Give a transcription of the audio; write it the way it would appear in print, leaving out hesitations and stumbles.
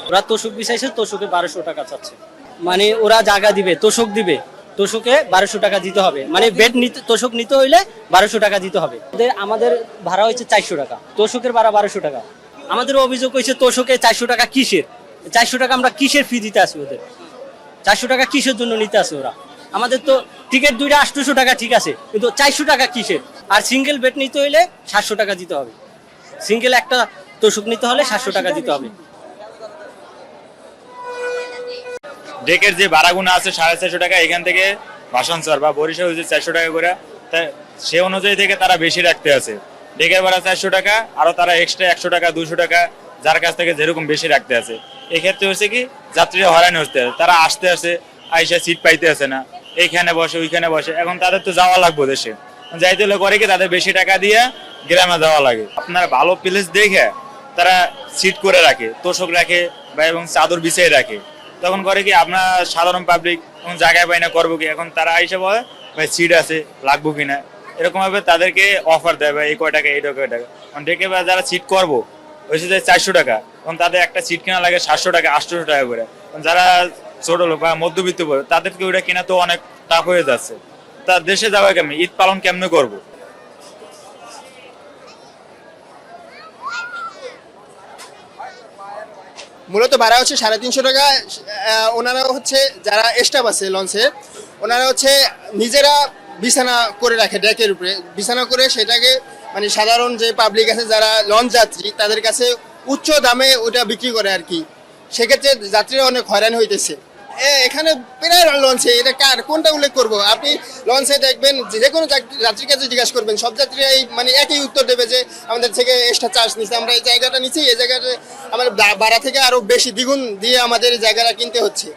ওরা তোষক বিছাইছে, তোষকে 1200 টাকা চাচ্ছে। মানে ওরা জায়গা দিবে, তোষক দিবে, তোষকে 1200 টাকা দিতে হবে। মানে বেড নিতে, তোষক নিতে হইলে 1200 টাকা দিতে হবে। আমাদের ভাড়া হয়েছে 400 টাকা, তোষকের ভাড়া 1200 টাকা। আমাদের অভিযোগ হয়েছে তোষকে 400 টাকা কিসের? 400 টাকা আমরা কিসের ফি দিতে আসি ওদের? 400 টাকা কিসের জন্য নিতে আসে ওরা? আমাদের তো টিকিট দুইটা 800 টাকা, ঠিক আছে, কিন্তু 400 টাকা কিসের? আর সিঙ্গেল বেড নিতে হইলে 700 টাকা দিতে হবে। সিঙ্গেল একটা তোষক নিতে হলে 700 টাকা দিতে হবে। ডেকের যে ভাড়াগুনা আছে 450 টাকা, এখান থেকে ভাসানচর বা বরিশাল হচ্ছে 400 টাকা করে, সে অনুযায়ী থেকে তারা বেশি রাখতে আছে। ডেকের ভাড়া 400 টাকা, আরো তারা এক্সট্রা 100 টাকা 200 টাকা যার কাছ থেকে যেরকম বেশি রাখতে আছে। এক্ষেত্রে হচ্ছে কি যাত্রীরা হয়রানি হচ্ছে, তারা আসতে আসে আইসা সিট পাইতে আসে না, এইখানে বসে ওইখানে বসে। এখন তাদের তো যাওয়া লাগবে দেশে, যাইতে হলে করে কি তাদের বেশি টাকা দিয়ে গ্রামে যাওয়া লাগে। আপনার ভালো প্লেস দেখে তারা সিট করে রাখে, তোষক রাখে বা এবং চাদর বিছিয়ে রাখে। তখন করে কি আপনার সাধারণ পাবলিক এখন জায়গায় পাই না, করবো কি? এখন তারা এসে বলে ভাই সিট আছে, লাগবো কিনা, এরকম ভাবে তাদেরকে অফার দেয় ভাই এই কয় টাকা এই কয় টাকা। ডেকে বা যারা সিট করবো হয়েছে যে 400 টাকা, এবং তাদের একটা সিট কেনা লাগে 700 টাকা 800 টাকা করে। যারা ছোট লোক বা মধ্যবিত্ত বলে তাদেরকে ওইটা কেনা তো অনেক টাফ হয়ে যাচ্ছে। তা দেশে যাওয়া কেমনি, ঈদ পালন কেমনে করবো? মূলত ভাড়া হচ্ছে 350 টাকা। ওনারা হচ্ছে যারা স্টাফ আছে লঞ্চে, ওনারা হচ্ছে নিজেরা বিছানা করে রাখে, ডেকের উপরে বিছানা করে সেটাকে মানে সাধারণ যে পাবলিক আছে যারা লঞ্চ যাত্রী তাদের কাছে উচ্চ দামে ওটা বিক্রি করে আর কি। সেক্ষেত্রে যাত্রীরা অনেক হয়রান হইতেছে। এখানে প্রায় লঞ্চে এটা কার কোনটা উল্লেখ করব, আপনি লঞ্চে দেখবেন যে কোনো যাত্রীর কাছে জিজ্ঞাসা করবেন, সব যাত্রীরা মানে একই উত্তর দেবে যে আমাদের থেকে এক্সট্রা চার্জ নিচ্ছে, আমরা এই জায়গাটা নিচ্ছি, এই জায়গাটা আমাদের ভাড়া থেকে আরো বেশি দ্বিগুণ দিয়ে আমাদের এই জায়গাটা কিনতে হচ্ছে।